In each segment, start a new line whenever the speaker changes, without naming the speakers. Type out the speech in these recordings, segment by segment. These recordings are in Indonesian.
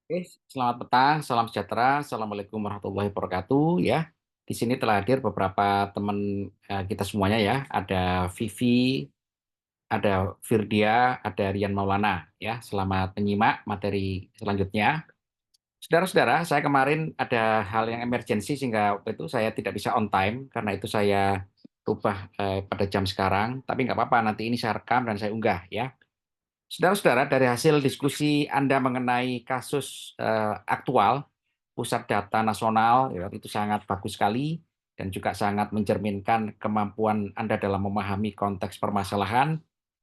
Oke, selamat petang, salam sejahtera, assalamualaikum warahmatullahi wabarakatuh. Ya, di sini telah hadir beberapa teman kita semuanya ya. Ada Vivi, ada Firdia, ada Rian Maulana. Ya, selamat menyimak materi selanjutnya. Saudara-saudara, saya kemarin ada hal yang emergensi sehingga waktu itu saya tidak bisa on time karena itu saya ubah pada jam sekarang. Tapi nggak apa-apa, nanti ini saya rekam dan saya unggah ya. Saudara-saudara, dari hasil diskusi Anda mengenai kasus aktual Pusat Data Nasional, ya, itu sangat bagus sekali dan juga sangat mencerminkan kemampuan Anda dalam memahami konteks permasalahan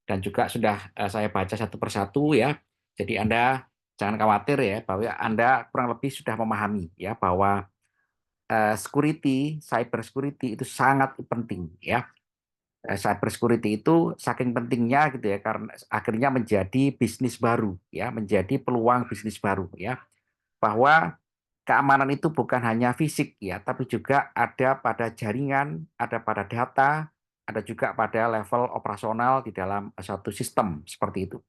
dan juga sudah saya baca satu persatu ya. Jadi Anda jangan khawatir ya bahwa Anda kurang lebih sudah memahami ya bahwa security, cyber security itu sangat penting ya. Cyber security itu saking pentingnya gitu ya karena akhirnya menjadi bisnis baru ya, menjadi peluang bisnis baru ya. Bahwa keamanan itu bukan hanya fisik ya, tapi juga ada pada jaringan, ada pada data, ada juga pada level operasional di dalam suatu sistem seperti itu.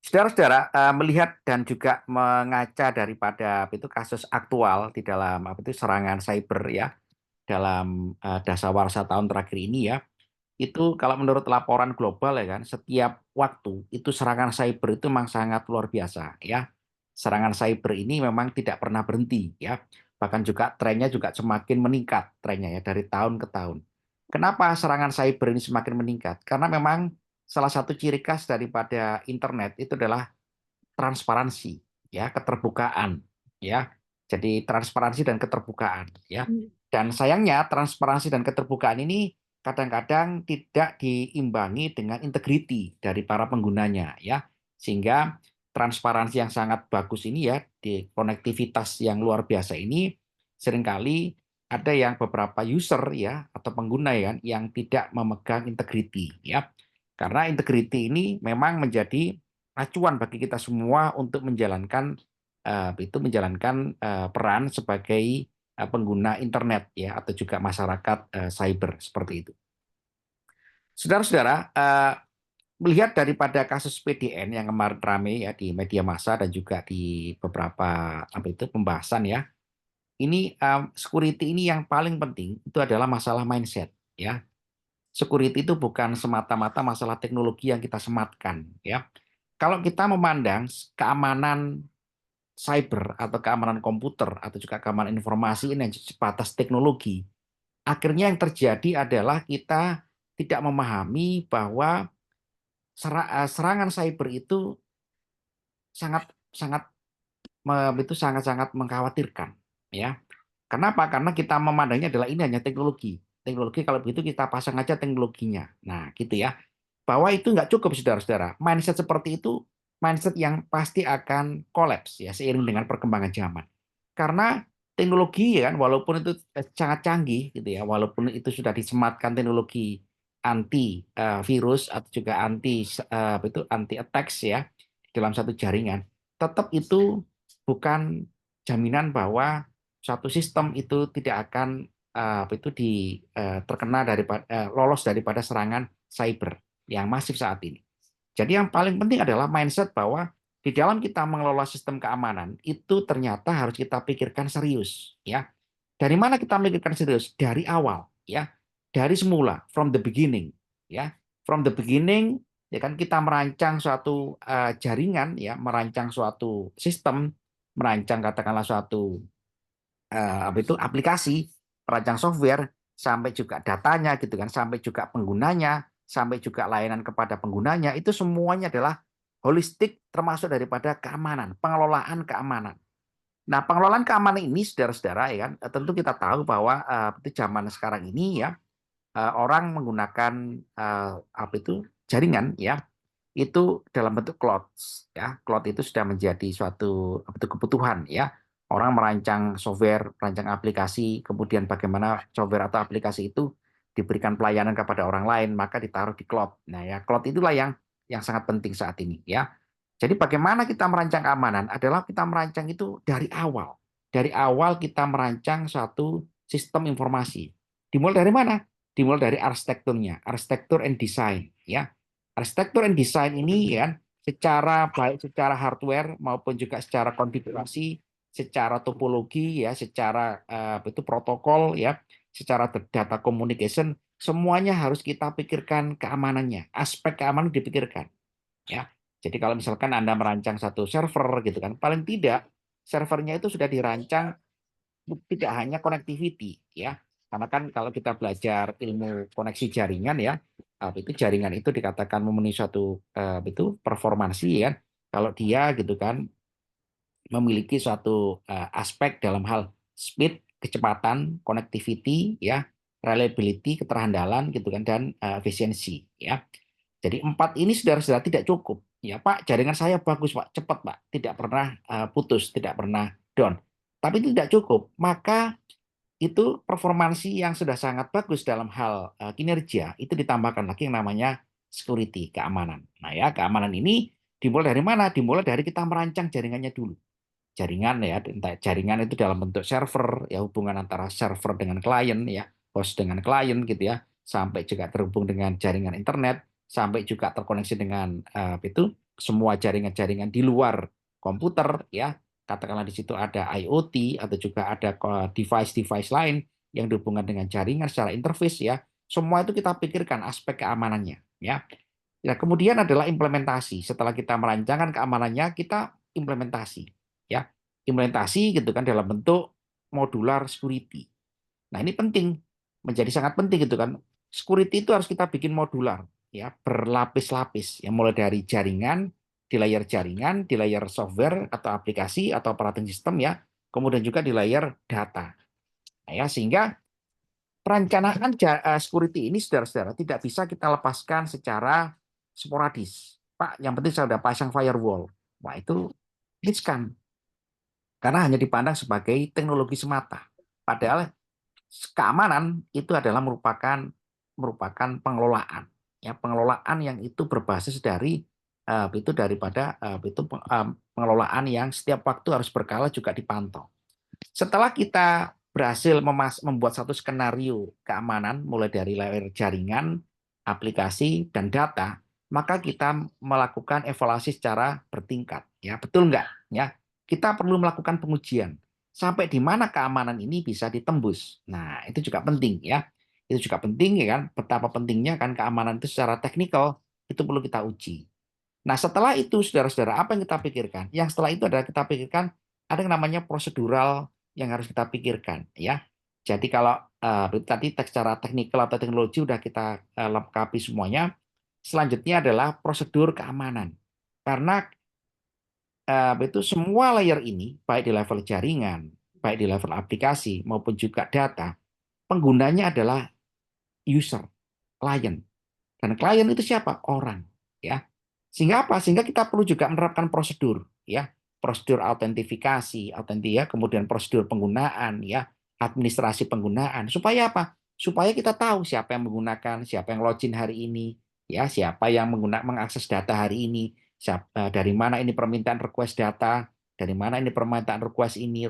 Saudara-saudara, melihat dan juga mengaca daripada itu kasus aktual di dalam serangan cyber ya dalam dasawarsa tahun terakhir ini ya, itu kalau menurut laporan global ya kan, setiap waktu itu serangan cyber itu memang sangat luar biasa ya. Serangan cyber ini memang tidak pernah berhenti ya. Bahkan juga trennya juga semakin meningkat trennya ya dari tahun ke tahun. Kenapa serangan cyber ini semakin meningkat? Karena memang salah satu ciri khas daripada internet itu adalah transparansi ya, keterbukaan ya. Jadi transparansi dan keterbukaan ya. Dan sayangnya transparansi dan keterbukaan ini kadang-kadang tidak diimbangi dengan integriti dari para penggunanya ya. Sehingga transparansi yang sangat bagus ini ya di konektivitas yang luar biasa ini seringkali ada yang beberapa user ya atau pengguna ya yang tidak memegang integriti ya. Karena integriti ini memang menjadi acuan bagi kita semua untuk menjalankan peran sebagai pengguna internet ya atau juga masyarakat cyber seperti itu. Saudara-saudara, melihat daripada kasus PDN yang kemarin ramai ya di media massa dan juga di beberapa pembahasan ya, ini security ini yang paling penting itu adalah masalah mindset ya. Security itu bukan semata-mata masalah teknologi yang kita sematkan ya. Kalau kita memandang keamanan cyber atau keamanan komputer atau juga keamanan informasi ini sebatas teknologi, akhirnya yang terjadi adalah kita tidak memahami bahwa serangan cyber itu sangat sangat sangat-sangat mengkhawatirkan ya. Kenapa? Karena kita memandangnya adalah ini hanya teknologi. Teknologi kalau begitu kita pasang aja teknologinya. Nah, gitu ya. Bahwa itu nggak cukup saudara-saudara. Mindset seperti itu mindset yang pasti akan kolaps ya seiring dengan perkembangan zaman. Karena teknologi ya kan walaupun itu sangat canggih gitu ya, walaupun itu sudah disematkan teknologi anti virus atau juga anti attacks ya dalam satu jaringan, tetap itu bukan jaminan bahwa suatu sistem itu tidak akan terkena daripada lolos daripada serangan cyber yang masif saat ini. Jadi yang paling penting adalah mindset bahwa di dalam kita mengelola sistem keamanan itu ternyata harus kita pikirkan serius ya. Dari mana kita memikirkan serius? Dari awal ya. Dari semula, from the beginning ya. From the beginning ya kan kita merancang suatu jaringan ya, merancang suatu sistem, merancang katakanlah suatu aplikasi, perancang software, sampai juga datanya gitu kan, sampai juga penggunanya, sampai juga layanan kepada penggunanya, itu semuanya adalah holistik termasuk daripada keamanan, pengelolaan keamanan. Nah, pengelolaan keamanan ini saudara-saudara ya kan, tentu kita tahu bahwa itu zaman sekarang ini ya orang menggunakan jaringan ya itu dalam bentuk cloud ya. Cloud itu sudah menjadi suatu kebutuhan ya. Orang merancang software, merancang aplikasi, kemudian bagaimana software atau aplikasi itu diberikan pelayanan kepada orang lain, maka ditaruh di cloud. Nah, ya cloud itulah yang sangat penting saat ini ya. Jadi bagaimana kita merancang keamanan adalah kita merancang itu dari awal. Dari awal kita merancang suatu sistem informasi. Dimulai dari mana? Dimulai dari arsitekturnya, arsitektur and design ya. Arsitektur and design ini ya secara baik secara hardware maupun juga secara konfigurasi, secara topologi ya, secara itu protokol ya, secara data communication, semuanya harus kita pikirkan keamanannya, aspek keamanan dipikirkan ya. Jadi kalau misalkan Anda merancang satu server gitu kan, paling tidak servernya itu sudah dirancang tidak hanya connectivity ya. Karena kan kalau kita belajar ilmu koneksi jaringan ya, itu jaringan itu dikatakan memenuhi suatu itu performansi ya. Kalau dia gitu kan memiliki suatu aspek dalam hal speed, kecepatan, connectivity ya, reliability, keterhandalan gitu kan, dan efisiensi ya. Jadi empat ini saudara-saudara tidak cukup. Ya Pak, jaringan saya bagus Pak, cepat Pak, tidak pernah putus, tidak pernah down. Tapi itu tidak cukup. Maka itu performansi yang sudah sangat bagus dalam hal kinerja, itu ditambahkan lagi yang namanya security, keamanan. Nah ya, keamanan ini dimulai dari mana? Dimulai dari kita merancang jaringannya dulu. Jaringan ya, entah jaringan itu dalam bentuk server, ya hubungan antara server dengan klien ya, host dengan klien gitu ya, sampai juga terhubung dengan jaringan internet, sampai juga terkoneksi dengan itu semua jaringan-jaringan di luar komputer ya. Katakanlah di situ ada IoT atau juga ada device-device lain yang dihubungkan dengan jaringan secara interface ya. Semua itu kita pikirkan aspek keamanannya ya. Ya, kemudian adalah implementasi. Setelah kita merancangkan keamanannya, kita implementasi. Ya, implementasi gitu kan dalam bentuk modular security. Nah, ini penting, menjadi sangat penting gitu kan. Security itu harus kita bikin modular, ya, berlapis-lapis. Yang mulai dari jaringan, di layer software atau aplikasi atau operating system ya, kemudian juga di layer data. Nah, ya, sehingga perencanaan security ini, saudara-saudara, tidak bisa kita lepaskan secara sporadis. Pak, yang penting saya sudah pasang firewall. Wah, itu riskan. Karena hanya dipandang sebagai teknologi semata. Padahal keamanan itu adalah merupakan pengelolaan. Ya, pengelolaan yang itu berbasis dari itu daripada pengelolaan yang setiap waktu harus berkala juga dipantau. Setelah kita berhasil membuat satu skenario keamanan mulai dari layer jaringan, aplikasi, dan data, maka kita melakukan evaluasi secara bertingkat. Ya, betul nggak? Ya, kita perlu melakukan pengujian sampai di mana keamanan ini bisa ditembus. Nah, itu juga penting ya. Itu juga penting ya kan. Betapa pentingnya kan keamanan itu secara teknikal itu perlu kita uji. Nah, setelah itu, saudara-saudara, apa yang kita pikirkan? Yang setelah itu adalah kita pikirkan ada yang namanya prosedural yang harus kita pikirkan, ya. Jadi kalau tadi secara teknikal atau teknologi sudah kita lengkapi semuanya, selanjutnya adalah prosedur keamanan. Karena itu semua layer ini, baik di level jaringan, baik di level aplikasi maupun juga data, penggunanya adalah user, klien. Dan klien itu siapa? Orang, ya. Sehingga apa? Sehingga kita perlu juga menerapkan prosedur, ya. Prosedur autentifikasi, ya, kemudian prosedur penggunaan, ya, administrasi penggunaan. Supaya apa? Supaya kita tahu siapa yang menggunakan, siapa yang login hari ini, ya, siapa yang mengakses data hari ini, dari mana ini permintaan request data, dari mana ini permintaan request ini.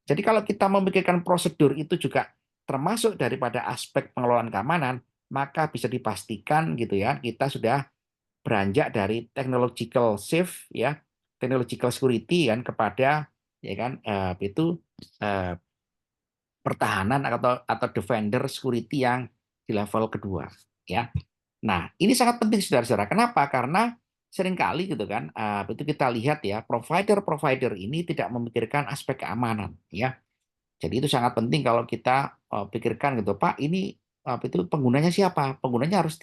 Jadi kalau kita memikirkan prosedur itu juga termasuk daripada aspek pengelolaan keamanan, maka bisa dipastikan gitu ya, kita sudah beranjak dari technological safe ya, technological security kan kepada ya kan itu eh, pertahanan atau defender security yang di level kedua ya. Nah, ini sangat penting saudara-saudara. Kenapa? Karena seringkali gitu kan itu kita lihat ya, provider-provider ini tidak memikirkan aspek keamanan ya. Jadi itu sangat penting kalau kita pikirkan gitu, Pak, ini itu penggunanya siapa? Penggunanya harus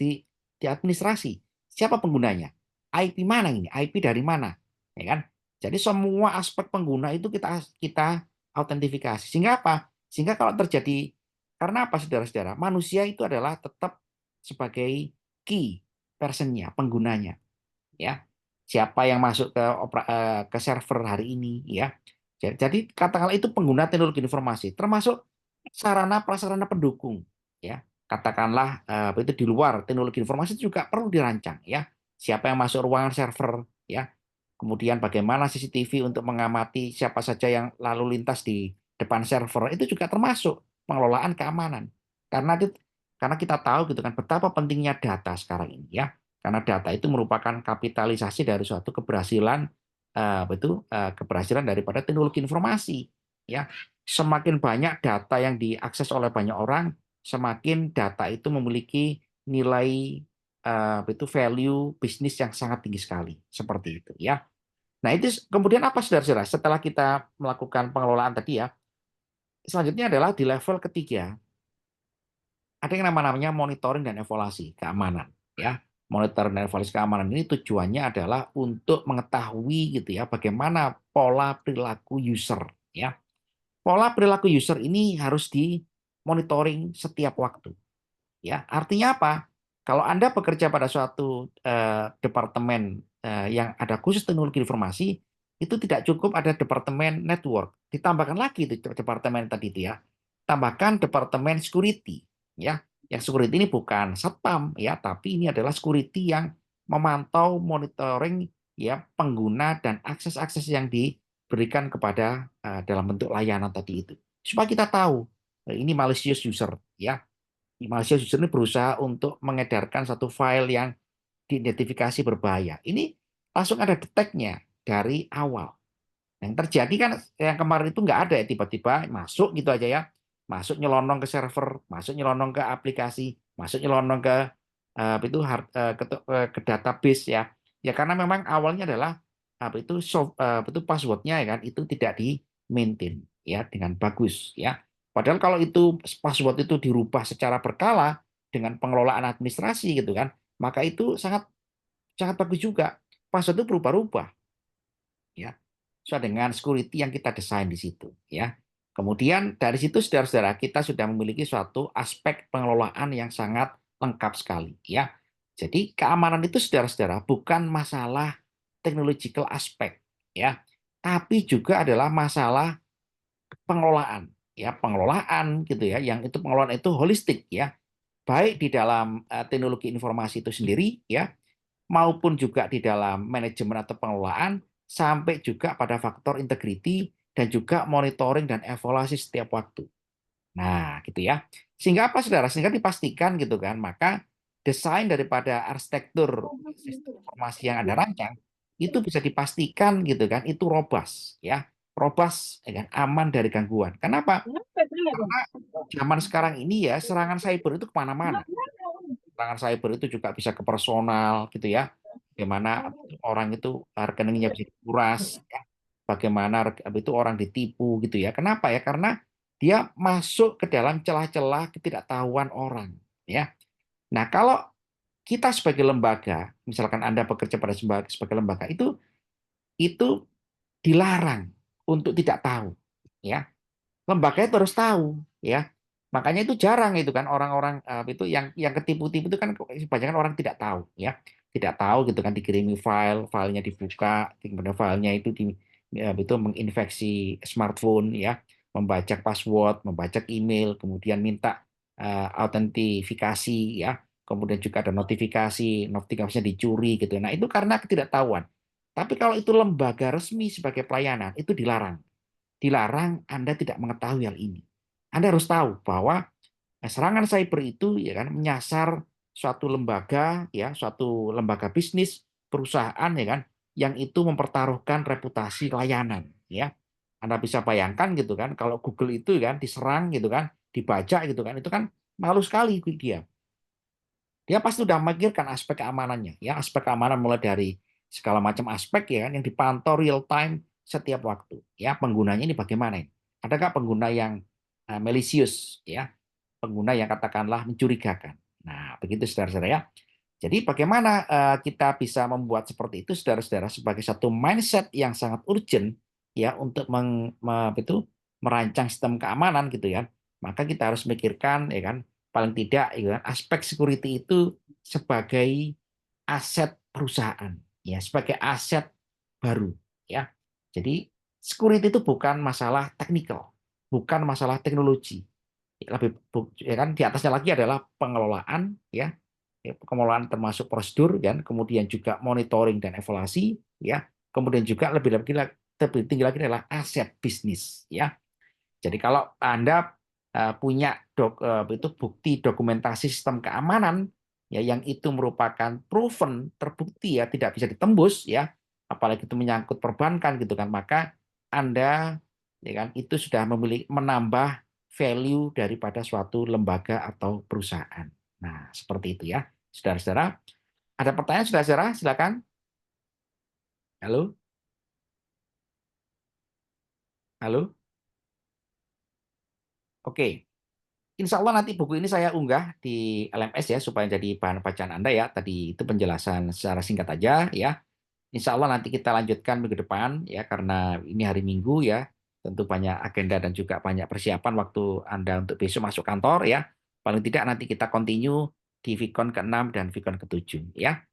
diadministrasi. Siapa penggunanya? IP mana ini? IP dari mana? Ya kan? Jadi semua aspek pengguna itu kita autentifikasi. Sehingga apa? Sehingga kalau terjadi karena apa saudara-saudara? Manusia itu adalah tetap sebagai key personnya, penggunanya, ya. Siapa yang masuk ke server hari ini, ya. Jadi katakanlah itu pengguna teknologi informasi, termasuk sarana prasarana pendukung, ya. Katakanlah itu di luar teknologi informasi itu juga perlu dirancang, ya. Siapa yang masuk ruangan server, ya. Kemudian bagaimana CCTV untuk mengamati siapa saja yang lalu lintas di depan server itu juga termasuk pengelolaan keamanan. Karena kita tahu gitu kan betapa pentingnya data sekarang ini, ya. Karena data itu merupakan kapitalisasi dari suatu keberhasilan keberhasilan daripada teknologi informasi. Ya, semakin banyak data yang diakses oleh banyak orang, semakin data itu memiliki nilai itu value bisnis yang sangat tinggi sekali. Seperti itu ya. Nah, itu kemudian apa saudara-saudara? Setelah kita melakukan pengelolaan tadi ya, selanjutnya adalah di level ketiga, ada yang namanya monitoring dan evaluasi keamanan ya. Monitoring dan evaluasi keamanan ini tujuannya adalah untuk mengetahui gitu ya bagaimana pola perilaku user ya. Pola perilaku user ini harus dimonitoring setiap waktu ya. Artinya apa? Kalau Anda bekerja pada suatu departemen yang ada khusus teknologi informasi, itu tidak cukup ada departemen network, ditambahkan lagi itu departemen tadi itu ya. Tambahkan departemen security ya. Yang security ini bukan satpam ya, tapi ini adalah security yang memantau monitoring ya pengguna dan akses-akses yang diberikan kepada dalam bentuk layanan tadi itu. Supaya kita tahu ini malicious user ya. Malicious user ini berusaha untuk mengedarkan satu file yang diidentifikasi berbahaya. Ini langsung ada deteknya dari awal. Yang terjadi kan yang kemarin itu nggak ada ya, tiba-tiba masuk gitu aja ya, masuk nyelonong ke server, masuk nyelonong ke aplikasi, masuk nyelonong ke itu ke database ya. Ya karena memang awalnya adalah itu passwordnya ya kan itu tidak di maintain ya dengan bagus ya. Padahal kalau itu password itu dirubah secara berkala dengan pengelolaan administrasi gitu kan, maka itu sangat sangat bagus juga. Password itu berubah-ubah ya sesuai dengan security yang kita desain di situ ya. Kemudian dari situ saudara-saudara kita sudah memiliki suatu aspek pengelolaan yang sangat lengkap sekali ya. Jadi keamanan itu saudara-saudara bukan masalah technological aspek ya, tapi juga adalah masalah pengelolaan ya, pengelolaan gitu ya, yang itu pengelolaan itu holistik ya, baik di dalam teknologi informasi itu sendiri ya, maupun juga di dalam manajemen atau pengelolaan, sampai juga pada faktor integrity dan juga monitoring dan evaluasi setiap waktu. Nah, gitu ya. Sehingga apa, Saudara? Sehingga dipastikan gitu kan, maka desain daripada arsitektur sistem informasi yang Anda rancang itu bisa dipastikan gitu kan, itu robust ya. Robust ya kan, aman dari gangguan. Kenapa? Karena zaman sekarang ini ya serangan cyber itu kemana-mana. Serangan cyber itu juga bisa ke personal gitu ya. Bagaimana orang itu rekeningnya bisa dikuras, ya. Bagaimana itu orang ditipu gitu ya. Kenapa ya? Karena dia masuk ke dalam celah-celah ketidaktahuan orang, ya. Nah, kalau kita sebagai lembaga, misalkan Anda bekerja pada sebagai lembaga, itu dilarang untuk tidak tahu, ya. Lembaga itu harus tahu ya. Makanya itu jarang itu kan orang-orang itu yang ketipu-tipu itu kan kebanyakan orang tidak tahu ya. Tidak tahu gitu kan dikirimi filenya dibuka, kemudian filenya itu itu menginfeksi smartphone ya, membajak password, membajak email, kemudian minta autentifikasi ya. Kemudian juga ada notifikasinya dicuri gitu. Nah, itu karena ketidaktahuan. Tapi kalau itu lembaga resmi sebagai pelayanan itu dilarang Anda tidak mengetahui hal ini. Anda harus tahu bahwa serangan cyber itu ya kan menyasar suatu lembaga ya, suatu lembaga bisnis, perusahaan ya kan yang itu mempertaruhkan reputasi layanan ya. Anda bisa bayangkan gitu kan kalau Google itu kan diserang gitu kan, dibajak gitu kan, itu kan malu sekali dia. Dia pasti sudah memikirkan aspek keamanannya, ya aspek keamanan mulai dari segala macam aspek ya kan yang dipantau real time setiap waktu. Ya penggunanya ini bagaimana? Adakah pengguna yang malicious, ya pengguna yang katakanlah mencurigakan. Nah begitu saudara-saudara ya. Jadi bagaimana kita bisa membuat seperti itu saudara-saudara sebagai satu mindset yang sangat urgent ya untuk merancang sistem keamanan gitu ya. Maka kita harus mikirkan ya kan paling tidak ya kan, aspek security itu sebagai aset perusahaan ya, sebagai aset baru ya. Jadi security itu bukan masalah teknikal, bukan masalah teknologi. Lebih ya kan di atasnya lagi adalah pengelolaan ya, pengelolaan termasuk prosedur kan, kemudian juga monitoring dan evaluasi ya, kemudian juga lebih tinggi lagi adalah aset bisnis ya. Jadi kalau Anda punya itu bukti dokumentasi sistem keamanan ya yang itu merupakan proven, terbukti ya tidak bisa ditembus ya, apalagi itu menyangkut perbankan gitu kan, maka Anda ya kan itu sudah memiliki menambah value daripada suatu lembaga atau perusahaan. Nah, seperti itu ya. Saudara-saudara, ada pertanyaan saudara-saudara? Silakan. Halo? Halo? Oke. Insya Allah nanti buku ini saya unggah di LMS ya supaya jadi bahan bacaan Anda ya. Tadi itu penjelasan secara singkat aja ya. Insya Allah nanti kita lanjutkan minggu depan ya karena ini hari Minggu ya. Tentu banyak agenda dan juga banyak persiapan waktu Anda untuk besok masuk kantor ya. Paling tidak nanti kita continue di Vicon ke-6 dan Vicon ke-7 ya.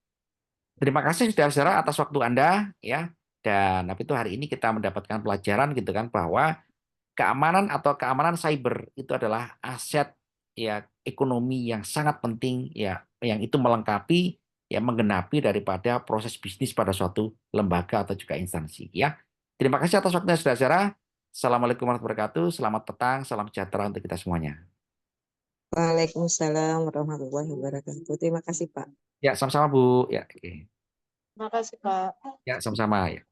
Terima kasih saudara-saudara atas waktu Anda ya. Dan tapi itu hari ini kita mendapatkan pelajaran gitu kan bahwa keamanan atau keamanan cyber itu adalah aset ya ekonomi yang sangat penting ya yang itu melengkapi ya menggenapi daripada proses bisnis pada suatu lembaga atau juga instansi ya. Terima kasih atas waktunya saudara-saudara. Assalamualaikum warahmatullahi wabarakatuh. Selamat petang, salam sejahtera untuk kita semuanya.
Waalaikumsalam warahmatullahi wabarakatuh. Terima kasih, Pak.
Ya, sama-sama Bu. Ya, oke.
Terima kasih, Pak.
Ya, sama-sama ya.